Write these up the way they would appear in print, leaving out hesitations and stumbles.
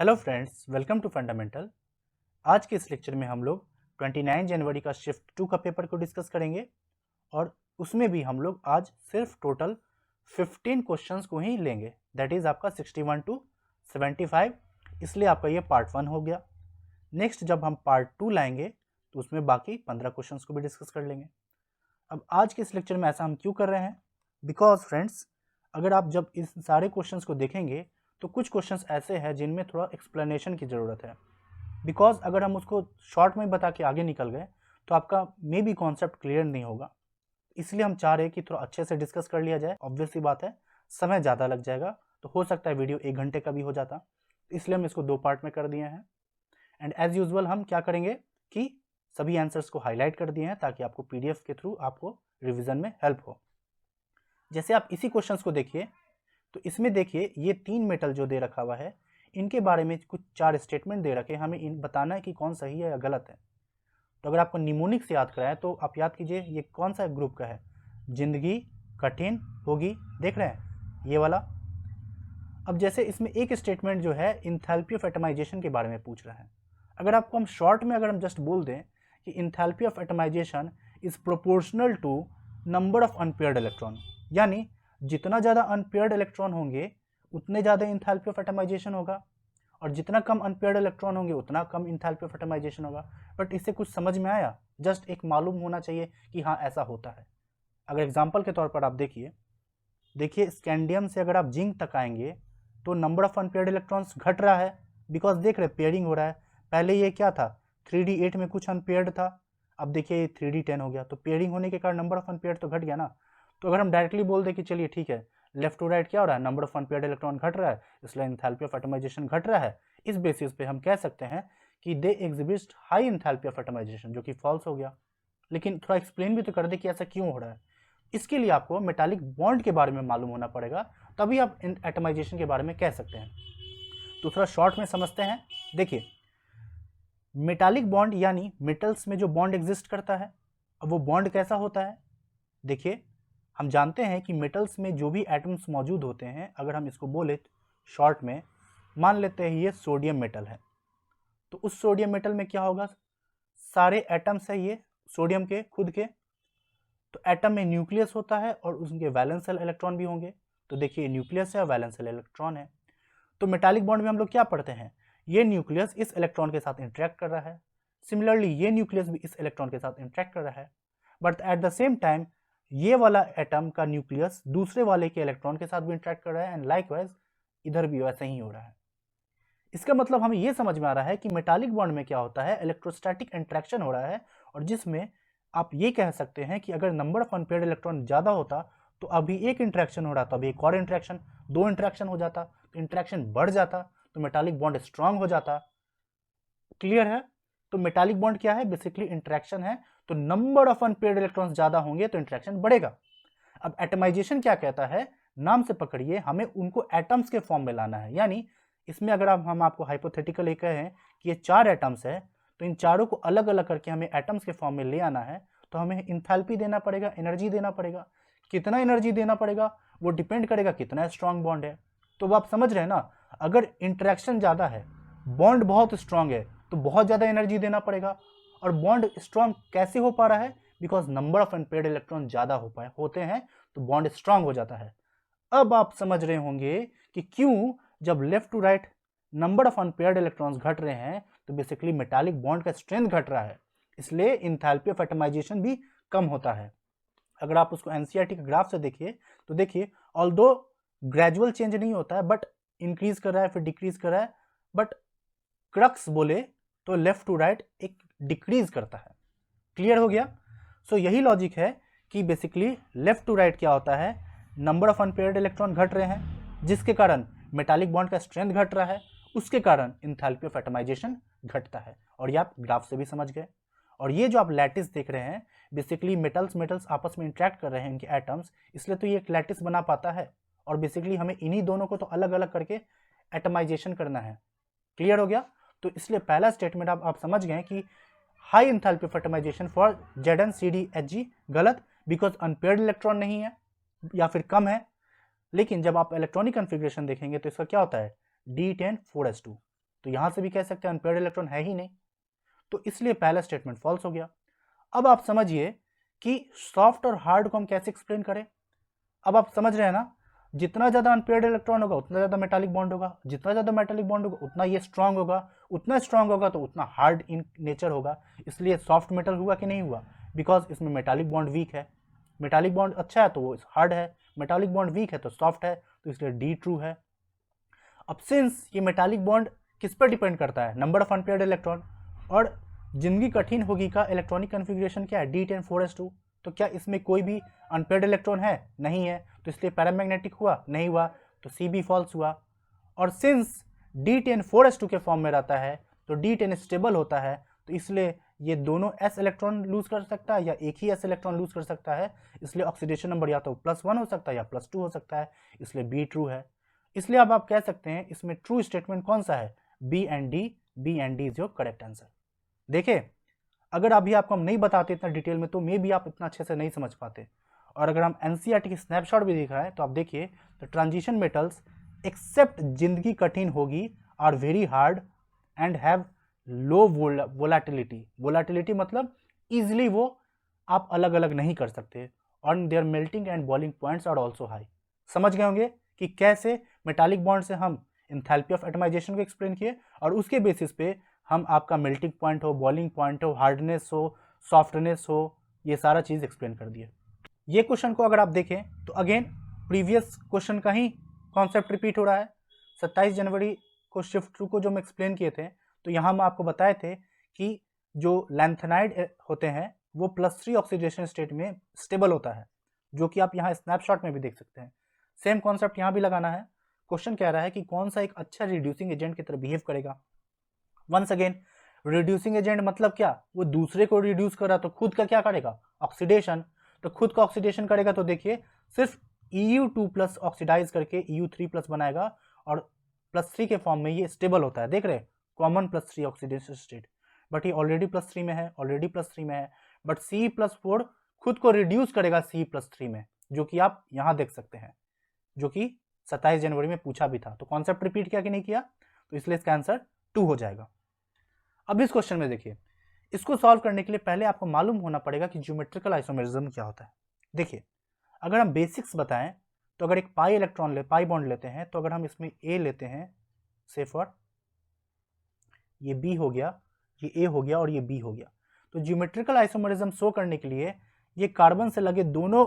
Hello friends, welcome to fundamental. आज के इस लेक्चर में हम लोग 29 जनवरी का शिफ्ट 2 का पेपर को डिस्कस करेंगे और उसमें भी हम लोग आज सिर्फ टोटल 15 क्वेश्चंस को ही लेंगे। दैट इज़ आपका 61 टू 75, इसलिए आपका ये पार्ट 1 हो गया। नेक्स्ट जब हम पार्ट 2 लाएंगे तो उसमें बाकी 15 क्वेश्चंस को भी डिस्कस कर लेंगे। अब आज के इस लेक्चर में ऐसा हम क्यों कर रहे हैं? बिकॉज फ्रेंड्स, अगर आप जब इस सारे क्वेश्चंस को देखेंगे तो कुछ क्वेश्चंस ऐसे हैं जिनमें थोड़ा एक्सप्लेनेशन की ज़रूरत है। बिकॉज अगर हम उसको शॉर्ट में बता के आगे निकल गए तो आपका मे बी कॉन्सेप्ट क्लियर नहीं होगा। इसलिए हम चाह रहे हैं कि थोड़ा अच्छे से डिस्कस कर लिया जाए। ऑब्वियस सी बात है, समय ज़्यादा लग जाएगा, तो हो सकता है वीडियो 1 घंटे का भी हो जाता, इसलिए हम इसको 2 पार्ट में कर दिए हैं। एंड एज यूजुअल हम क्या करेंगे कि सभी आंसर्स को हाईलाइट कर दिए हैं ताकि आपको पीडीएफ के थ्रू आपको रिवीजन में हेल्प हो। जैसे आप इसी क्वेश्चंस को देखिए तो इसमें देखिए ये 3 मेटल जो दे रखा हुआ है, इनके बारे में कुछ 4 स्टेटमेंट दे रखे हैं, हमें इन बताना है कि कौन सही है या गलत है। तो अगर आपको निमोनिक से याद कराएं तो आप याद कीजिए ये कौन सा ग्रुप का है। जिंदगी कठिन होगी, देख रहे हैं ये वाला। अब जैसे इसमें एक स्टेटमेंट जो है इंथैल्पी ऑफ एटमाइजेशन के बारे में पूछ रहा है। अगर आपको हम शॉर्ट में अगर हम जस्ट बोल दें कि enthalpy of atomization is proportional to number of unpaired electron, यानी जितना ज़्यादा अनपेयर्ड इलेक्ट्रॉन होंगे उतने ज़्यादा इंथैल्पी ऑफ एटमाइजेशन होगा, और जितना कम अनपेयर्ड इलेक्ट्रॉन होंगे उतना कम इंथैल्पी ऑफ एटमाइजेशन होगा। बट इससे कुछ समझ में आया? जस्ट एक मालूम होना चाहिए कि हाँ ऐसा होता है। अगर एग्जाम्पल के तौर पर आप देखिए स्कैंडियम से अगर आप जिंक तक आएंगे तो नंबर ऑफ अनपेयर्ड इलेक्ट्रॉन्स घट रहा है, बिकॉज देख रहे पेयरिंग हो रहा है। पहले ये क्या था, 3d8 में कुछ अनपेयर्ड था, अब देखिए ये 3d10 हो गया, तो पेयरिंग होने के कारण नंबर ऑफ अनपेयर्ड तो घट गया ना। तो अगर हम डायरेक्टली बोल दें कि चलिए ठीक है, लेफ्ट टू राइट क्या हो रहा है, नंबर ऑफ अनपेयर्ड इलेक्ट्रॉन घट रहा है, इसलिए इंथैल्पी ऑफ एटमाइजेशन घट रहा है, इस बेसिस पे हम कह सकते हैं कि दे exhibit high enthalpy of atomization, जो कि फॉल्स हो गया। लेकिन थोड़ा एक्सप्लेन भी तो कर दे कि ऐसा क्यों हो रहा है। इसके लिए आपको मेटालिक बॉन्ड के बारे में मालूम होना पड़ेगा, तभी आप एटमाइजेशन के बारे में कह सकते हैं। तो थोड़ा शॉर्ट में समझते हैं। देखिए मेटालिक बॉन्ड यानी मेटल्स में जो बॉन्ड एग्जिस्ट करता है, अब वो बॉन्ड कैसा होता है। देखिए हम जानते हैं कि मेटल्स में जो भी एटम्स मौजूद होते हैं, अगर हम इसको बोले शॉर्ट में, मान लेते हैं ये सोडियम मेटल है, तो उस सोडियम मेटल में क्या होगा, सारे एटम्स है ये सोडियम के खुद के, तो एटम में न्यूक्लियस होता है और उसके वैलेंस इलेक्ट्रॉन भी होंगे। तो देखिए न्यूक्लियस है और वैलेंस इलेक्ट्रॉन है। तो मेटालिक बॉन्ड में हम लोग क्या पढ़ते हैं, ये न्यूक्लियस इस इलेक्ट्रॉन के साथ इंटरेक्ट कर रहा है, सिमिलरली ये न्यूक्लियस भी इस इलेक्ट्रॉन के साथ इंटरेक्ट कर रहा है, but at the same time ये वाला एटम का न्यूक्लियस दूसरे वाले के इलेक्ट्रॉन के साथ भी इंटरेक्ट कर रहा है, एंड लाइकवाइज इधर भी वैसा ही हो रहा है। इसका मतलब हमें यह समझ में आ रहा है कि मेटालिक बॉन्ड में क्या होता है, इलेक्ट्रोस्टैटिक इंटरेक्शन हो रहा है, और जिसमें आप ये कह सकते हैं कि अगर नंबर ऑफ अनपेयर्ड इलेक्ट्रॉन ज़्यादा होता तो अभी एक इंटरेक्शन हो रहा था, अभी एक और इंटरेक्शन, 2 इंटरेक्शन हो जाता, तो इंटरेक्शन बढ़ जाता, तो मेटालिक बॉन्ड स्ट्रांग हो जाता। क्लियर है? तो मेटालिक बॉन्ड क्या है, बेसिकली इंटरेक्शन है, तो नंबर ऑफ अनपेयर्ड इलेक्ट्रॉन्स ज़्यादा होंगे तो इंटरेक्शन बढ़ेगा। अब एटमाइजेशन क्या कहता है, नाम से पकड़िए, हमें उनको एटम्स के फॉर्म में लाना है। यानी इसमें अगर हम आपको हाइपोथेटिकली कहें कि ये 4 एटम्स है, तो इन चारों को अलग अलग करके हमें एटम्स के फॉर्म में ले आना है, तो हमें इंथैल्पी देना पड़ेगा, एनर्जी देना पड़ेगा। कितना एनर्जी देना पड़ेगा वो डिपेंड करेगा कितना स्ट्रांग बॉन्ड है। तो आप समझ रहे हैं ना, अगर इंटरेक्शन ज़्यादा है, बॉन्ड बहुत स्ट्रांग है, तो बहुत ज़्यादा एनर्जी देना पड़ेगा। और बॉन्ड स्ट्रांग कैसे हो पा रहा है, because number of unpaired electron ज़्यादा होते हैं, तो बॉन्ड स्ट्रांग हो जाता है। अब आप समझ रहे होंगे कि क्यों जब left to right number of unpaired electrons घट रहे हैं तो बेसिकली मेटालिक बॉन्ड का स्ट्रेंथ घट रहा है, इसलिए इंथैल्पी ऑफ एटमाइजेशन भी कम होता है। अगर आप उसको एनसीईआरटी के ग्राफ से देखिए तो देखिए ऑल्दो ग्रेजुअल चेंज नहीं होता है, बट इंक्रीज कर रहा है फिर डिक्रीज कर रहा है, बट क्रक्स बोले तो लेफ्ट टू राइट एक डिक्रीज करता है। क्लियर हो गया? सो यही लॉजिक है कि बेसिकली लेफ्ट टू राइट क्या होता है, नंबर ऑफ अनपेयर्ड इलेक्ट्रॉन घट रहे हैं, जिसके कारण मेटालिक बॉन्ड का स्ट्रेंथ घट रहा है, उसके कारण इंथैल्पी ऑफ एटमाइजेशन घटता है। और ये आप ग्राफ से भी समझ गए। और ये जो आप लैटिस देख रहे हैं, बेसिकली मेटल्स आपस में इंटरेक्ट कर रहे हैं इनके एटम्स, इसलिए तो ये एक लैटिस बना पाता है, और बेसिकली हमें इन्हीं दोनों को तो अलग अलग करके एटमाइजेशन करना है। क्लियर हो गया? तो इसलिए पहला स्टेटमेंट आप समझ गए कि high enthalpy of atomization for ZnCdHg गलत, बिकॉज अनपेयर्ड इलेक्ट्रॉन नहीं है या फिर कम है। लेकिन जब आप इलेक्ट्रॉनिक कॉन्फ़िगरेशन देखेंगे तो इसका क्या होता है, D10 4s2, तो यहाँ से भी कह सकते हैं अनपेयर्ड इलेक्ट्रॉन है ही नहीं, तो इसलिए पहला स्टेटमेंट फॉल्स हो गया। अब आप समझिए कि सॉफ्ट और हार्ड को हम कैसे एक्सप्लेन करें। अब आप समझ रहे हैं ना, जितना ज़्यादा अनपेयर्ड इलेक्ट्रॉन होगा उतना ज़्यादा मेटालिक बॉन्ड होगा, जितना ज़्यादा मेटालिक बॉन्ड होगा उतना ये स्ट्रांग होगा, उतना स्ट्रांग होगा तो उतना हार्ड इन नेचर होगा, इसलिए सॉफ्ट मेटल हुआ कि नहीं हुआ, बिकॉज इसमें मेटालिक बॉन्ड वीक है। मेटालिक बॉन्ड अच्छा है तो वो हार्ड है, मेटालिक बॉन्ड वीक है तो सॉफ्ट है, तो इसलिए डी ट्रू है। अब सिंस ये मेटालिक बॉन्ड किस पर डिपेंड करता है, नंबर ऑफ अनपेयर्ड इलेक्ट्रॉन, और जिंदगी कठिन होगी का इलेक्ट्रॉनिक कन्फिग्रेशन क्या है, D10 4s2, तो क्या इसमें कोई भी अनपेयर्ड इलेक्ट्रॉन है, नहीं है, तो इसलिए पैरामैग्नेटिक हुआ, नहीं हुआ, तो सी भी फॉल्स हुआ। और सिंस D10 4s2 के फॉर्म में रहता है तो D10 स्टेबल होता है, तो इसलिए ये दोनों s इलेक्ट्रॉन लूज कर सकता है या एक ही s इलेक्ट्रॉन लूज कर सकता है, इसलिए ऑक्सीडेशन नंबर या तो +1 हो सकता है या +2 हो सकता है, इसलिए बी ट्रू है। इसलिए अब आप कह सकते हैं इसमें ट्रू स्टेटमेंट कौन सा है, B and D is your correct answer. देखिए, अगर अभी आपको हम नहीं बताते इतना डिटेल में तो मे भी आप इतना अच्छे से नहीं समझ पाते, और अगर हम एनसीईआरटी की स्नैपशॉट भी दिखाएं तो आप देखिए, द ट्रांजिशन मेटल्स एक्सेप्ट जिंदगी कठिन होगी are very hard and have low volatility. Volatility मतलब इजिली वो आप अलग अलग नहीं कर सकते, और their melting and boiling points are also high. समझ गए होंगे कि कैसे मेटालिक बॉन्ड से हम इंथैल्पी ऑफ एटमाइजेशन को एक्सप्लेन किए, और उसके बेसिस पे हम आपका मेल्टिंग पॉइंट हो, बॉइलिंग पॉइंट हो, हार्डनेस हो, सॉफ्टनेस हो, ये सारा चीज़ एक्सप्लेन कर दिए। ये क्वेश्चन को अगर आप देखें तो अगेन प्रीवियस क्वेश्चन का ही कॉन्सेप्ट रिपीट हो रहा है। 27 जनवरी को शिफ्ट 2 को जो हम एक्सप्लेन किए थे, तो यहाँ हम आपको बताए थे कि जो लैंथेनाइड होते हैं वो +3 ऑक्सीडेशन स्टेट में स्टेबल होता है, जो कि आप यहाँ स्नैपशॉट में भी देख सकते हैं। सेम कॉन्सेप्ट यहाँ भी लगाना है। क्वेश्चन कह रहा है कि कौन सा एक अच्छा रिड्यूसिंग एजेंट की तरह बिहेव करेगा। वंस अगेन, रिड्यूसिंग एजेंट मतलब क्या, वो दूसरे को रिड्यूस कर रहा तो खुद का क्या करेगा, ऑक्सीडेशन। तो खुद का ऑक्सीडेशन करेगा तो देखिए सिर्फ EU2+ ऑक्सीडाइज करके EU3+ बनाएगा, और +3 के फॉर्म में ये स्टेबल होता है। देख रहे, कॉमन +3 ऑक्सीडेशन स्टेट, बट ये ऑलरेडी +3 में है, ऑलरेडी +3 में है, बट C+4 खुद को रिड्यूस करेगा C+3 में, जो कि आप यहाँ देख सकते हैं, जो कि 27 जनवरी में पूछा भी था। तो कॉन्सेप्ट रिपीट किया कि नहीं किया, तो इसलिए इसका आंसर 2 हो जाएगा। अब इस क्वेश्चन में देखिए, इसको सॉल्व करने के लिए पहले आपको मालूम होना पड़ेगा कि ज्योमेट्रिकल आइसोमेरिज्म क्या होता है। देखिए, अगर हम बेसिक्स बताएं तो अगर एक पाई बॉन्ड लेते हैं, तो अगर हम इसमें A लेते हैं, से फॉर ये B हो गया, ये A हो गया और ये B हो गया, तो ज्योमेट्रिकल आइसोमेरिज्म शो करने के लिए ये कार्बन से लगे दोनों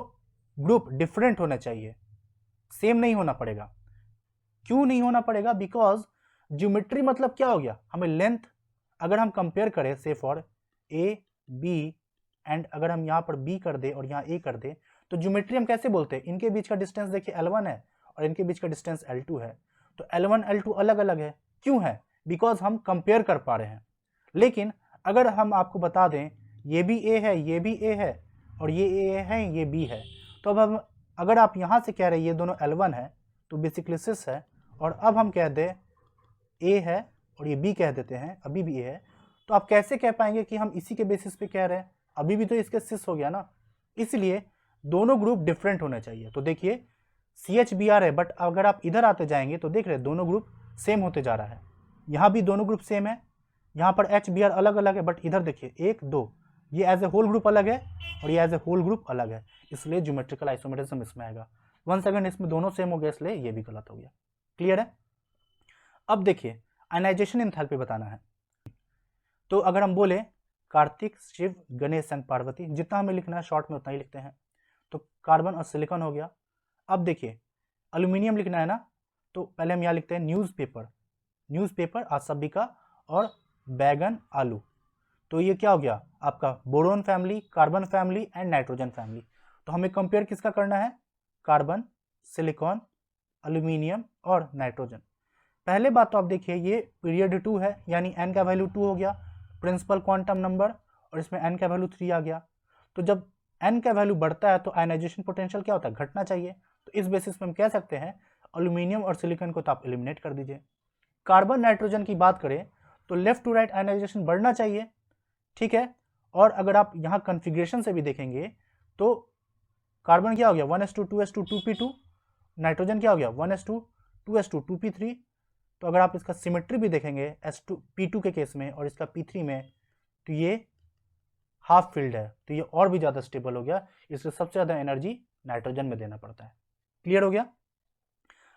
ग्रुप डिफरेंट होने चाहिए, सेम नहीं होना पड़ेगा। क्यों नहीं होना पड़ेगा, बिकॉज ज्योमेट्री मतलब क्या हो गया, हमें लेंथ अगर हम कंपेयर करें से फॉर A B एंड अगर हम यहाँ पर B कर दे और यहाँ A कर दे, तो ज्योमेट्री हम कैसे बोलते हैं, इनके बीच का डिस्टेंस देखिए L1 है और इनके बीच का डिस्टेंस L2 है, तो L1 L2 अलग अलग है। क्यों है, बिकॉज हम कंपेयर कर पा रहे हैं। लेकिन अगर हम आपको बता दें ये भी A है, ये भी A है और ये A है, ये B है, तो अब हम अगर आप यहाँ से कह रहे हैं ये दोनों L1 है तो बेसिकली सिस है, और अब हम कह दें A है और ये B कह देते हैं, अभी भी A है, तो आप कैसे कह पाएंगे कि हम इसी के बेसिस पे कह रहे हैं, अभी भी तो इसके सिस हो गया ना। इसलिए दोनों ग्रुप डिफरेंट होने चाहिए। तो देखिए CHBr है, बट अगर आप इधर आते जाएंगे तो देख रहे हैं दोनों ग्रुप सेम होते जा रहा है। यहाँ भी दोनों ग्रुप सेम है, यहाँ पर HBr अलग अलग है, बट इधर देखिए 1 2 ये एज ए होल ग्रुप अलग है और ये एज ए होल ग्रुप अलग है, इसलिए ज्योमेट्रिकल आइसोमेरिज्म इसमें आएगा। 1 सेकंड, इसमें दोनों सेम हो गया इसलिए ये भी गलत हो गया। क्लियर है। अब देखिए आयनाइजेशन एंथैल्पी बताना है, तो अगर हम बोले कार्तिक शिव गणेश एंड पार्वती, जितना हमें लिखना है शॉर्ट में उतना ही लिखते हैं। तो कार्बन और सिलिकॉन हो गया। अब देखिए एल्यूमिनियम लिखना है ना, तो पहले हम यहाँ लिखते हैं न्यूज़पेपर आज सभी का, और बैगन आलू, तो ये क्या हो गया आपका boron family, carbon family and nitrogen family. तो हमें कंपेयर किसका करना है, कार्बन, सिलिकॉन, एल्यूमिनियम और नाइट्रोजन। पहले बात तो आप देखिए ये पीरियड 2 है, यानी n का वैल्यू 2 हो गया, प्रिंसिपल क्वांटम नंबर, और इसमें n का वैल्यू 3 आ गया। तो जब n का वैल्यू बढ़ता है तो आयनाइजेशन पोटेंशियल क्या होता है, घटना चाहिए। तो इस बेसिस पे हम कह सकते हैं एल्यूमिनियम और सिलिकॉन को तो आप एलिमिनेट कर दीजिए। कार्बन नाइट्रोजन की बात करें तो लेफ्ट टू राइट आयनाइजेशन बढ़ना चाहिए, ठीक है। और अगर आप यहाँ कन्फिग्रेशन से भी देखेंगे तो कार्बन क्या हो गया 1s2 2s2 2p2, नाइट्रोजन क्या हो गया 1s2 2s2 2p3, तो अगर आप इसका सिमेट्री भी देखेंगे P2 के केस में और इसका P3 में, तो ये हाफ फील्ड है, तो ये और भी ज़्यादा स्टेबल हो गया, इसलिए सबसे ज़्यादा एनर्जी नाइट्रोजन में देना पड़ता है। क्लियर हो गया।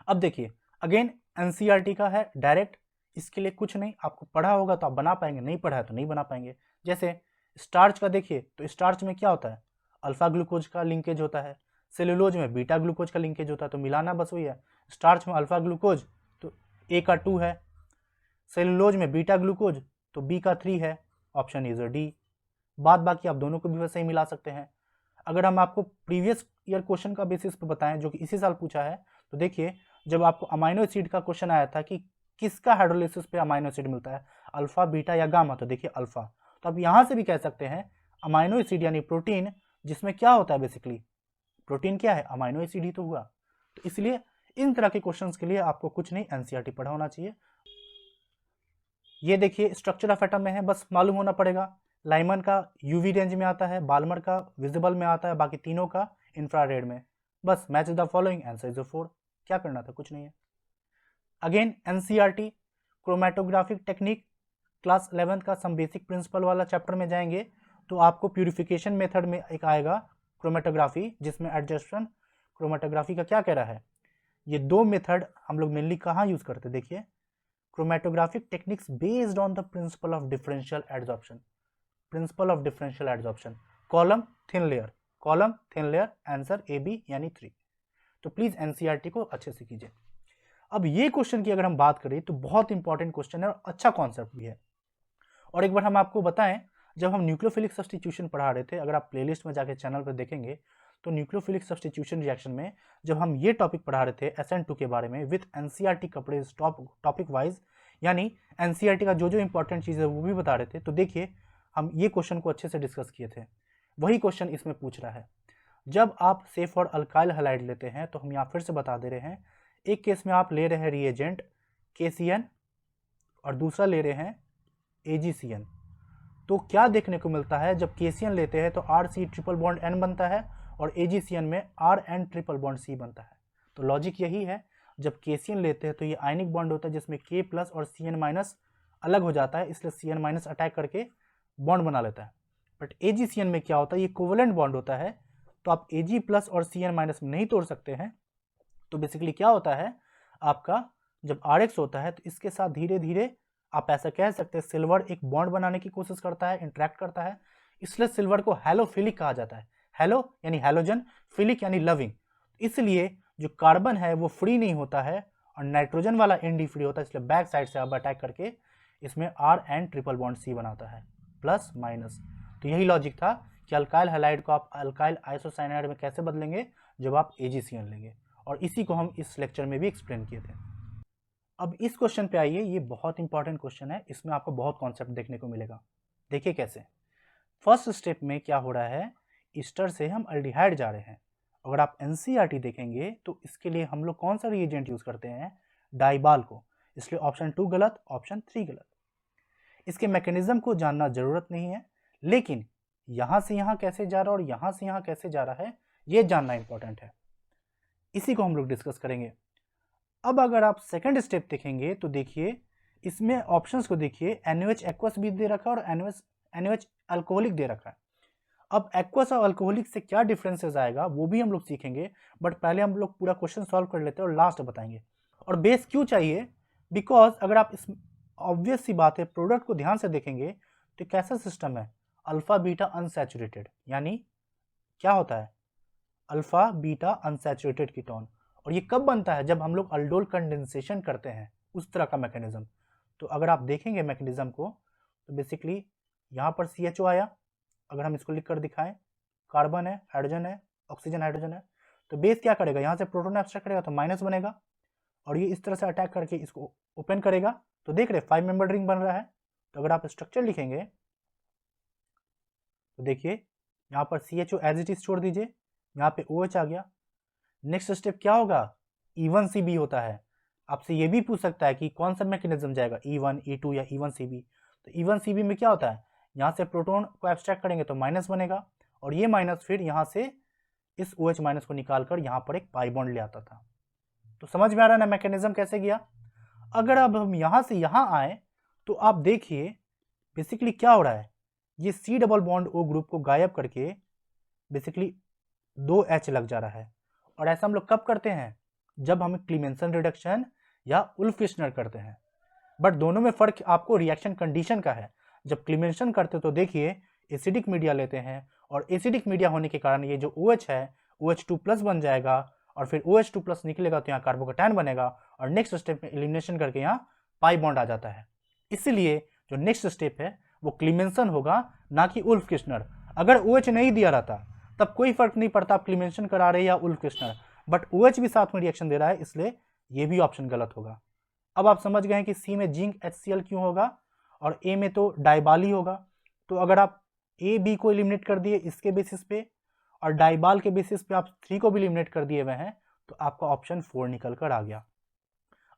अब देखिए अगेन एनसीईआरटी का है डायरेक्ट, इसके लिए कुछ नहीं, आपको पढ़ा होगा तो आप बना पाएंगे, नहीं पढ़ा है तो नहीं बना पाएंगे। जैसे स्टार्च का देखिए, तो स्टार्च में क्या होता है, अल्फा ग्लूकोज का लिंकेज होता है, सेलुलोज में बीटा ग्लूकोज का लिंकेज होता है, तो मिलाना बस वही है। स्टार्च में अल्फा ग्लूकोज तो ए का 2 है, सेलुलोज में बीटा ग्लूकोज तो बी का 3 है, ऑप्शन इज डी। बाद बाकी आप दोनों को भी वैसे ही मिला सकते हैं। अगर हम आपको प्रीवियस ईयर क्वेश्चन का बेसिस पर बताएं जो कि इसी साल पूछा है, तो देखिए जब आपको अमाइनो एसिड का क्वेश्चन आया था कि किसका हाइड्रोलिसिस पे अमाइनो एसिड मिलता है, अल्फा बीटा या गामा, तो देखिए अल्फा। तो आप यहाँ से भी कह सकते हैं अमाइनो एसिड यानी प्रोटीन, जिसमें क्या होता है बेसिकली, प्रोटीन क्या है, अमाइनो एसिड ही तो हुआ। तो इसलिए इन तरह के क्वेश्चंस के लिए आपको कुछ नहीं एनसीईआरटी पढ़ा होना चाहिए। ये देखिए स्ट्रक्चर ऑफ एटम में है, बस मालूम होना पड़ेगा। लाइमन का यूवी रेंज में आता है, बाल्मर का विजिबल में आता है, बाकी तीनों का इंफ्रारेड में। बस match the following, answer is 4। क्या करना था, कुछ नहीं है। Again NCERT chromatographic technique class 11 का सम बेसिक प्रिंसिपल वाला चैप्टर में जाएंगे तो आपको प्यूरिफिकेशन मेथड में एक आएगा क्रोमेटोग्राफी, जिसमें एडजस्टन क्रोमेटोग्राफी का क्या कह रहा है, ये दो मेथड हम लोग मेनली कहाँ यूज करते हैं। देखिए chromatographic techniques based on the principle of differential adsorption, principle of differential adsorption, column thin layer, column thin layer, answer A B यानी 3। तो प्लीज एनसीईआरटी को अच्छे से कीजिए। अब ये क्वेश्चन की अगर हम बात करें तो बहुत इंपॉर्टेंट क्वेश्चन है और अच्छा कॉन्सेप्ट भी है। और एक बार हम आपको बताएं, जब हम न्यूक्लियोफिलिक सब्स्टिट्यूशन पढ़ा रहे थे, अगर आप प्लेलिस्ट में जाके चैनल पर देखेंगे तो न्यूक्लियोफिलिक सब्स्टिट्यूशन रिएक्शन में जब हम ये टॉपिक पढ़ा रहे थे SN2 के बारे में विथ एनसीईआरटी कपड़े टॉपिक वाइज, यानी एनसीईआरटी का जो जो इंपॉर्टेंट चीज़ है वो भी बता रहे थे, तो देखिए हम ये क्वेश्चन को अच्छे से डिस्कस किए थे। वही क्वेश्चन इसमें पूछ रहा है। जब आप सेफ और अल्काइल हैलाइड लेते हैं तो हम यहाँ फिर से बता दे रहे हैं, एक केस में आप ले रहे हैं रिएजेंट KCN और दूसरा ले रहे हैं AgCN। तो क्या देखने को मिलता है, जब KCN लेते हैं तो RC ट्रिपल बॉन्ड N बनता है और AgCN में RN ट्रिपल बॉन्ड C बनता है। तो लॉजिक यही है, जब KCN लेते हैं तो ये आयनिक बॉन्ड होता है जिसमें K प्लस और CN माइनस अलग हो जाता है, इसलिए CN माइनस अटैक करके बॉन्ड बना लेता है। बट AgCN में क्या होता है, ये कोवलेंट बॉन्ड होता है, तो आप Ag प्लस और CN माइनस में नहीं तोड़ सकते हैं। तो बेसिकली क्या होता है, आपका जब RX होता है तो इसके साथ धीरे धीरे आप ऐसा कह सकते हैं सिल्वर एक बॉन्ड बनाने की कोशिश करता है, इंटरेक्ट करता है, इसलिए सिल्वर को हैलोफिलिक कहा जाता है। हैलो यानी हैलोजन, फिलिक यानी लविंग। इसलिए जो कार्बन है वो फ्री नहीं होता है और नाइट्रोजन वाला एंड फ्री होता है, इसलिए बैक साइड से अब अटैक करके इसमें RN ट्रिपल बॉन्ड C बनाता है, प्लस माइनस। तो यही लॉजिक था कि अल्काइल हैलाइड को आप अल्काइल आइसोसाइनाइड में कैसे बदलेंगे, जब आप AgCN लेंगे, और इसी को हम इस लेक्चर में भी एक्सप्लेन किए थे। अब इस क्वेश्चन पे आइए, ये बहुत इंपॉर्टेंट क्वेश्चन है, इसमें आपको बहुत कॉन्सेप्ट देखने को मिलेगा। देखिए कैसे। फर्स्ट स्टेप में क्या हो रहा है, ईस्टर से हम अल्डिहाइड जा रहे हैं। अगर आप एनसीईआरटी देखेंगे तो इसके लिए हम लोग कौन सा रिएजेंट यूज करते हैं, डाइबाल को, इसलिए ऑप्शन 2 गलत, ऑप्शन 3 गलत। इसके मैकेनिज्म को जानना जरूरत नहीं है, लेकिन यहां से यहां कैसे जा रहा है और यहां से यहां कैसे जा रहा है ये जानना इंपॉर्टेंट है, इसी को हम लोग डिस्कस करेंगे। अब अगर आप सेकंड स्टेप देखेंगे तो देखिए इसमें ऑप्शंस को देखिए, NaOH एक्वस भी दे रखा है और NaOH अल्कोहलिक दे रखा है। अब एक्वस और अल्कोहलिक से क्या डिफरेंसेस आएगा वो भी हम लोग सीखेंगे, बट पहले हम लोग पूरा क्वेश्चन सॉल्व कर लेते हैं और लास्ट बताएंगे। और बेस क्यों चाहिए, बिकॉज अगर आप इस ऑब्वियस सी बात है प्रोडक्ट को ध्यान से देखेंगे तो कैसा सिस्टम है, अल्फा बीटा अनसैचुरेटेड, यानी क्या होता है, अल्फा बीटा अनसैचुरेटेड कीटोन। और ये कब बनता है, जब हम लोग अल्डोल कंडेंसेशन करते हैं, उस तरह का मैकेनिज्म। तो अगर आप देखेंगे मैकेनिज्म को तो बेसिकली यहाँ पर CHO आया, अगर हम इसको लिख कर दिखाएं, कार्बन है, हाइड्रोजन है, ऑक्सीजन हाइड्रोजन है, तो बेस क्या करेगा, यहाँ से प्रोटॉन एब्स्ट्रैक्ट करेगा तो माइनस बनेगा और ये इस तरह से अटैक करके इसको ओपन करेगा। तो देख रहे 5 मेंबर रिंग बन रहा है। तो अगर आप स्ट्रक्चर लिखेंगे तो देखिए यहाँ पर CHO एज इट इज छोड़ दीजिए, यहाँ पे OH आ गया। नेक्स्ट स्टेप क्या होगा, E1CB होता है। आपसे ये भी पूछ सकता है कि कौन सा मैकेनिज्म जाएगा, E1, E2 या E1CB। तो E1CB में क्या होता है, यहाँ से प्रोटॉन को एब्स्ट्रैक्ट करेंगे तो माइनस बनेगा और ये माइनस फिर यहाँ से इस OH माइनस को निकाल कर यहाँ पर एक पाई बॉन्ड ले आता था। तो समझ में आ रहा है ना मैकेनिज्म कैसे गया। अगर अब हम यहाँ से यहाँ आए तो आप देखिए बेसिकली क्या हो रहा है, ये C double bond O group को गायब करके बेसिकली 2H लग जा रहा है। और ऐसा हम लोग कब करते हैं, जब हम क्लीमेंसन रिडक्शन या उल्फ-किर्चनर करते हैं। बट दोनों में फर्क आपको रिएक्शन कंडीशन का है। जब क्लीमेंसन करते तो देखिए एसिडिक मीडिया लेते हैं और एसिडिक मीडिया होने के कारण ये जो OH है OH2+ बन जाएगा और फिर OH2+ निकलेगा तो यहाँ कार्बोकैटायन बनेगा और नेक्स्ट स्टेप में एलिमिनेशन करके यहाँ पाई बॉन्ड आ जाता है। इसलिए जो नेक्स्ट स्टेप है वो क्लीमेंसन होगा, ना कि उल्फ-किर्चनर। अगर OH नहीं दिया रहता तब कोई फर्क नहीं पड़ता आप क्लीमेंसन करा रहे या उल्फ-किर्चनर, बट OH भी साथ में रिएक्शन दे रहा है, इसलिए ये भी ऑप्शन गलत होगा। अब आप समझ गए हैं कि सी में जिंक HCl क्यों होगा और ए में तो डाइबाल ही होगा। तो अगर आप ए बी को एलिमिनेट कर दिए इसके बेसिस पे और डाइबाल के बेसिस पे आप 3 को भी एलिमिनेट कर दिए हुए हैं तो आपका ऑप्शन 4 निकल कर आ गया।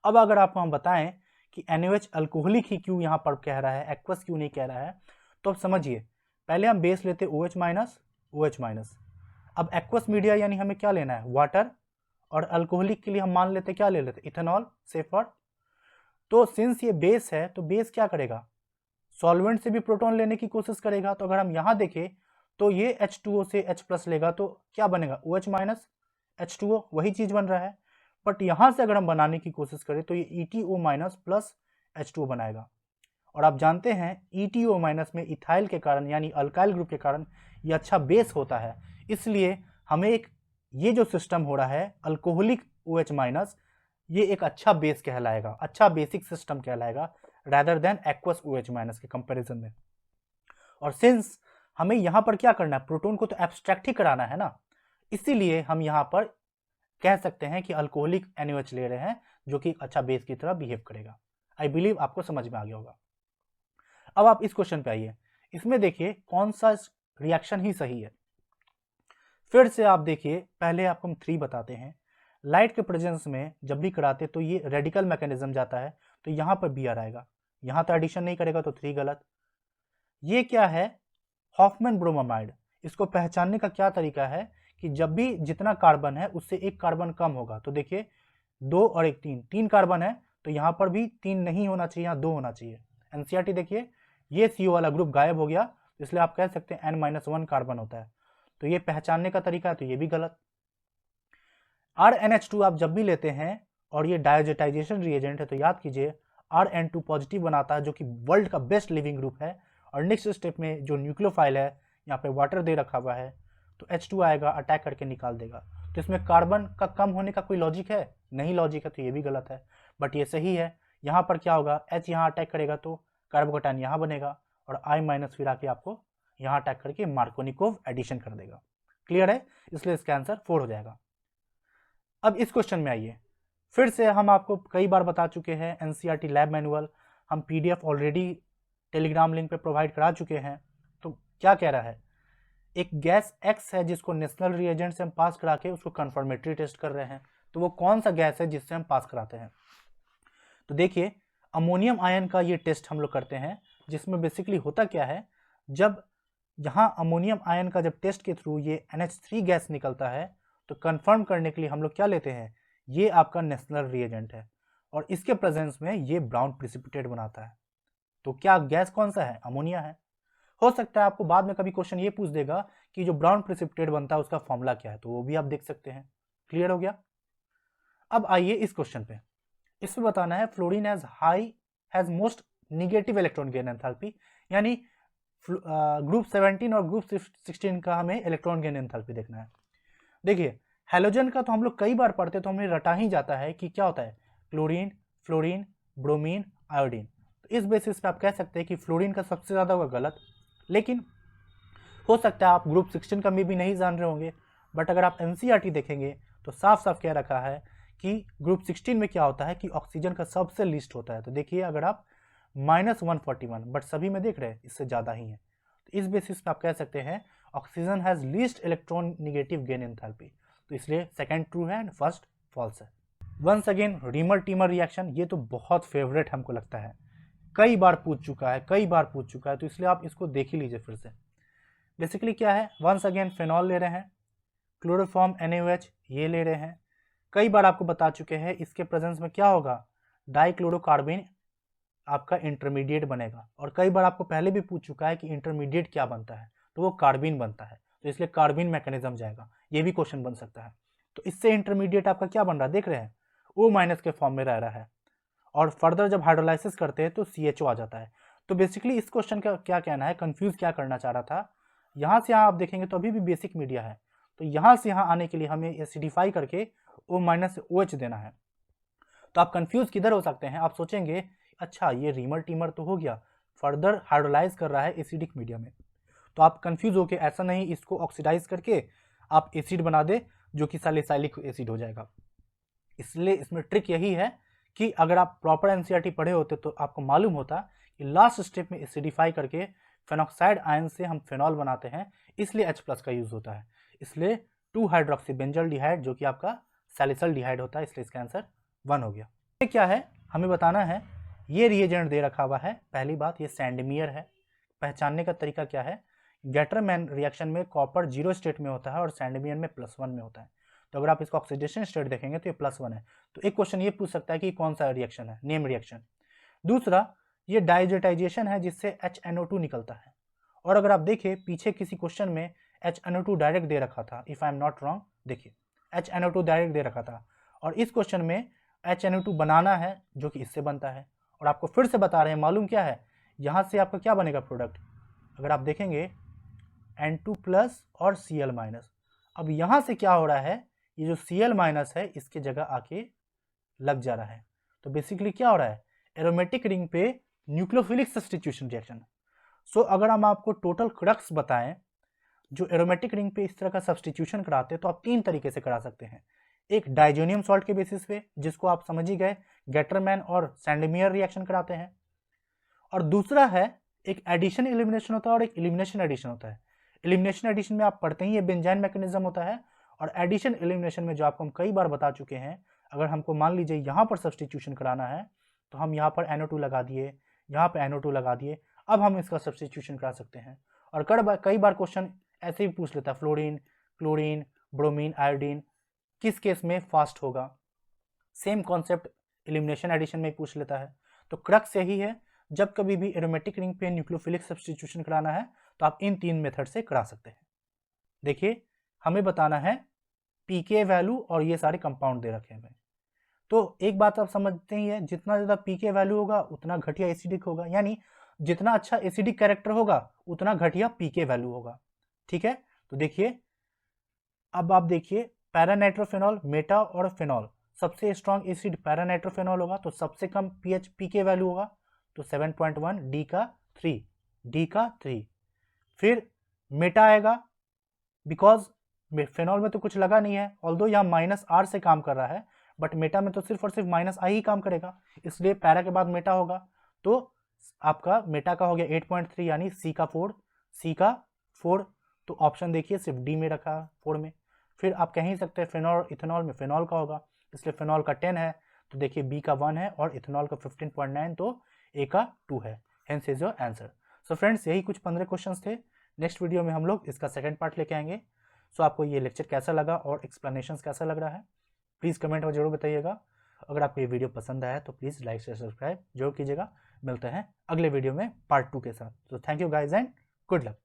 अब अगर आपको हम बताएं कि NaOH अल्कोहलिक ही क्यों यहाँ पर कह रहा है, एक्वस क्यों नहीं कह रहा है, तो अब समझिए पहले हम बेस लेते OH-, अब एक्वस मीडिया यानी हमें क्या लेना है, वाटर, और अल्कोहलिक के लिए हम मान लेते क्या ले लेते, इथेनॉल, सेफर। तो सिंस ये बेस है तो बेस क्या करेगा, सॉल्वेंट से भी प्रोटॉन लेने की कोशिश करेगा। तो अगर हम यहाँ देखें तो ये H2O से H+ लेगा तो क्या बनेगा, OH- H2O, वही चीज बन रहा है। बट यहाँ से अगर हम बनाने की कोशिश करें तो ये ETO- प्लस H2O बनाएगा। और आप जानते हैं ETO- में इथाइल के कारण यानी अल्काइल ग्रुप के कारण ये अच्छा बेस होता है, इसलिए हमें एक ये जो सिस्टम हो रहा है अल्कोहलिक OH-, ये एक अच्छा बेस कहलाएगा, अच्छा बेसिक सिस्टम कहलाएगा रैदर देन एक्वस OH- के कंपैरिजन में। और सिंस हमें यहाँ पर क्या करना है, प्रोटॉन को तो एब्स्ट्रैक्ट ही कराना है ना, इसीलिए हम यहाँ पर कह सकते हैं कि अल्कोहलिक NaOH ले रहे हैं जो कि अच्छा बेस की तरह बिहेव करेगा। आई बिलीव आपको समझ में आ गया होगा। अब आप इस क्वेश्चन पे आइए, इसमें देखिए कौन सा रिएक्शन ही सही है। फिर से आप देखिए, पहले आपको हम 3 बताते हैं। लाइट के प्रेजेंस में जब भी कराते तो ये रेडिकल मैकेनिज्म जाता है, तो यहाँ पर Br आएगा, यहाँ तो एडिशन नहीं करेगा तो 3 गलत। ये क्या है, हॉफमैन ब्रोमाइड। इसको पहचानने का क्या तरीका है कि जब भी जितना कार्बन है उससे एक कार्बन कम होगा, तो देखिए 2 और 1 3 कार्बन है तो यहाँ पर भी 3 नहीं होना चाहिए, यहाँ 2 होना चाहिए। NCERT देखिए ये CO वाला ग्रुप गायब हो गया, इसलिए आप कह सकते हैं N-1 कार्बन होता है, तो ये पहचानने का तरीका है, तो ये भी गलत। RnH2 आप जब भी लेते हैं और ये डायोजेटाइजेशन रिएजेंट है तो याद कीजिए Rn2 पॉजिटिव बनाता है जो कि वर्ल्ड का बेस्ट लिविंग ग्रुप है। और नेक्स्ट स्टेप में जो न्यूक्लियोफाइल है यहाँ पे वाटर दे रखा हुआ है तो H2 आएगा, अटैक करके निकाल देगा। तो इसमें कार्बन का कम होने का कोई लॉजिक है नहीं, लॉजिक है, तो ये भी गलत है। बट ये सही है, यहाँ पर क्या होगा, H यहाँ अटैक करेगा तो कार्बोकैटायन यहाँ बनेगा और I- फिर आके आपको यहाँ अटैक करके मार्कोनिकोव एडिशन कर देगा। क्लियर है, इसलिए इसका आंसर 4 हो जाएगा। अब इस क्वेश्चन में आइए, फिर से हम आपको कई बार बता चुके हैं NCERT लैब मैनुअल हम PDF ऑलरेडी टेलीग्राम लिंक पे प्रोवाइड करा चुके हैं। तो क्या कह रहा है, एक गैस X है जिसको नेशनल रिएजेंट से हम पास करा के उसको कंफर्मेटरी टेस्ट कर रहे हैं, तो वो कौन सा गैस है जिससे हम पास कराते हैं। तो देखिए अमोनियम आयन का ये टेस्ट हम लोग करते हैं, जिसमें बेसिकली होता क्या है, जब यहाँ अमोनियम आयन का जब टेस्ट के थ्रू ये NH3 गैस निकलता है तो कंफर्म करने के लिए हम लोग क्या लेते हैं, ये आपका नेशनल रिएजेंट है और इसके प्रेजेंस में ये ब्राउन प्रिसिपिटेट बनाता है। तो क्या गैस कौन सा है, अमोनिया है। हो सकता है आपको बाद में कभी क्वेश्चन ये पूछ देगा कि जो ब्राउन प्रिसिपिटेट बनता है उसका फॉर्मूला क्या है, तो वो भी आप देख सकते हैं। क्लियर हो गया। अब आइए इस क्वेश्चन पे, इसमें बताना है fluorine has most negative electron gain enthalpy, यानी ग्रुप 17 और ग्रुप 16 का हमें इलेक्ट्रॉन गेन एंथैल्पी देखना है। देखिए हैलोजन का तो हम लोग कई बार पढ़ते तो हमें रटा ही जाता है कि क्या होता है, क्लोरीन, फ्लोरीन, ब्रोमीन, आयोडीन। तो इस बेसिस पे आप कह सकते हैं कि फ्लोरीन का सबसे ज़्यादा होगा गलत, लेकिन हो सकता है आप ग्रुप 16 का भी नहीं जान रहे होंगे। बट अगर आप NCERT देखेंगे तो साफ साफ कह रखा है कि ग्रुप 16 में क्या होता है कि ऑक्सीजन का सबसे लिस्ट होता है। तो देखिए अगर आप -141, बट सभी में देख रहे हैं इससे ज़्यादा ही है, तो इस बेसिस पे आप कह सकते हैं oxygen has least electron negative gain enthalpy, तो इसलिए सेकंड ट्रू है एंड फर्स्ट फॉल्स है। Once again Reimer Tiemann reaction, ये तो बहुत फेवरेट हमको लगता है, कई बार पूछ चुका है, तो इसलिए आप इसको देख ही लीजिए फिर से। बेसिकली क्या है, वंस अगेन फेनॉल ले रहे हैं, क्लोरोफॉर्म NaOH ये ले रहे हैं, कई बार आपको बता चुके हैं इसके प्रेजेंस में क्या होगा, डाइक्लोरोकार्बन आपका इंटरमीडिएट बनेगा। और कई बार आपको पहले भी पूछ चुका है कि इंटरमीडिएट क्या बनता है, तो वो कार्बिन बनता है, तो इसलिए कार्बिन मैकेनिज्म जाएगा, ये भी क्वेश्चन बन सकता है। तो इससे इंटरमीडिएट आपका क्या बन रहा है, देख रहे हैं, O- के फॉर्म में रह रहा है, और फर्दर जब हाइड्रोलाइसिस करते हैं तो CHO आ जाता है। तो बेसिकली इस क्वेश्चन का क्या कहना है, कंफ्यूज क्या करना चाह रहा था, यहाँ से यहाँ आप देखेंगे तो अभी भी बेसिक मीडिया है, तो यहाँ से यहाँ आने के लिए हमें एसिडिफाई करके O- से OH देना है। तो आप कंफ्यूज किधर हो सकते हैं, आप सोचेंगे अच्छा ये रीमर टीमर तो हो गया, फर्दर हाइड्रोलाइज कर रहा है एसिडिक मीडिया में, तो आप कंफ्यूज होके ऐसा नहीं, इसको ऑक्सीडाइज करके आप एसिड बना दे जो कि सैलिसाइलिक एसिड हो जाएगा। इसलिए इसमें ट्रिक यही है कि अगर आप प्रॉपर एनसीईआरटी पढ़े होते तो आपको मालूम होता कि लास्ट स्टेप में एसिडिफाई करके फेनॉक्साइड आयन से हम फेनॉल बनाते हैं, इसलिए H+ का यूज होता है। इसलिए 2-हाइड्रोक्सीबेंजल्डिहाइड जो कि आपका सैलिसल्डिहाइड होता है, इसलिए इसका आंसर 1 हो गया। ये क्या है हमें बताना है, ये रिएजेंट दे रखा हुआ है। पहली बात ये सैंडमियर है, पहचानने का तरीका क्या है, गेटरमैन रिएक्शन में कॉपर 0 स्टेट में होता है और सैंडमियर में +1 में होता है। तो अगर आप इसका ऑक्सीडेशन स्टेट देखेंगे तो ये +1 है। तो एक क्वेश्चन ये पूछ सकता है कि कौन सा रिएक्शन है, नेम रिएक्शन। दूसरा ये डाइजेटाइजेशन है जिससे HNO2 निकलता है। और अगर आप देखें पीछे किसी क्वेश्चन में HNO2 डायरेक्ट दे रखा था, if I am not wrong, देखिए HNO2 डायरेक्ट दे रखा था, और इस क्वेश्चन में HNO2 बनाना है जो कि इससे बनता है। और आपको फिर से बता रहे हैं, मालूम क्या है, यहाँ से आपका क्या बनेगा प्रोडक्ट, अगर आप देखेंगे N2+ और Cl-। अब यहाँ से क्या हो रहा है, ये जो Cl- है इसके जगह आके लग जा रहा है। तो बेसिकली क्या हो रहा है, एरोमेटिक रिंग पे न्यूक्लियोफिलिक सब्स्टिट्यूशन रिएक्शन। सो अगर हम आपको टोटल क्रक्स बताएं जो एरोमेटिक रिंग पे इस तरह का सब्स्टिट्यूशन कराते हैं, तो आप 3 तरीके से करा सकते हैं। एक डाइजोनियम सॉल्ट के बेसिस पे, जिसको आप समझ ही गए, गेटरमैन और सैंडमियर रिएक्शन कराते हैं। और दूसरा है एक एडिशन एलिमिनेशन होता है और एक एलिमिनेशन एडिशन होता है। एलिमिनेशन एडिशन में आप पढ़ते ही ये बेंजाइन मैकेनिज्म होता है, और एडिशन एलिमिनेशन में जो आपको हम कई बार बता चुके हैं, अगर हमको मान लीजिए यहाँ पर सब्स्टिट्यूशन कराना है तो हम यहाँ पर NO2 लगा दिए, यहाँ पर NO2 लगा दिए, अब हम इसका सब्स्टिट्यूशन करा सकते हैं। और कई बार क्वेश्चन ऐसे भी पूछ लेता है, फ्लोरीन, क्लोरीन, ब्रोमीन, आयोडीन किस केस में फास्ट होगा, सेम कॉन्सेप्ट एलिमिनेशन एडिशन में पूछ लेता है। तो क्रक्स यही है, जब कभी भी एरोमेटिक रिंग पे न्यूक्लियोफिलिक सब्स्टिट्यूशन कराना है तो आप इन 3 मेथड से करा सकते हैं। देखिए हमें बताना है पीके वैल्यू, और ये सारे कंपाउंड दे रखे हैं। तो एक बात आप समझते ही है, जितना ज़्यादा पीके वैल्यू होगा उतना घटिया एसिडिक होगा, यानी जितना अच्छा एसिडिक कैरेक्टर होगा उतना घटिया पीके वैल्यू होगा। ठीक है, तो देखिए अब आप देखिए पैरानाइट्रोफेनॉल, मेटा और फेनॉल, सबसे स्ट्रॉन्ग एसिड पैरानाइट्रोफेनॉल होगा, तो सबसे कम पीएच पीके वैल्यू होगा, तो 7.1, डी का 3। फिर मेटा आएगा, बिकॉज फेनॉल में तो कुछ लगा नहीं है, ऑल्दो यहाँ -R से काम कर रहा है, बट मेटा में तो सिर्फ और सिर्फ -I ही काम करेगा, इसलिए पैरा के बाद मेटा होगा। तो आपका मेटा का हो गया 8.3, यानी सी का 4। तो ऑप्शन देखिए सिर्फ डी में रखा 4 में। फिर आप कह ही सकते हैं फेनॉल, इथेनॉल में फेनॉल का होगा, इसलिए फेनॉल का 10 है, तो देखिए बी का 1 है और इथेनॉल का 15.9, तो ए का 2 है, hence is your answer. So friends यही कुछ 15 क्वेश्चंस थे। नेक्स्ट वीडियो में हम लोग इसका सेकंड पार्ट लेके आएंगे। सो आपको ये लेक्चर कैसा लगा और एक्सप्लेनेशन कैसा लग रहा है, प्लीज़ कमेंट में जरूर बताइएगा। अगर आपको ये वीडियो पसंद आया तो प्लीज़ लाइक शेयर सब्सक्राइब जरूर कीजिएगा। मिलते हैं अगले वीडियो में पार्ट 2 के साथ। तो thank you guys and good luck.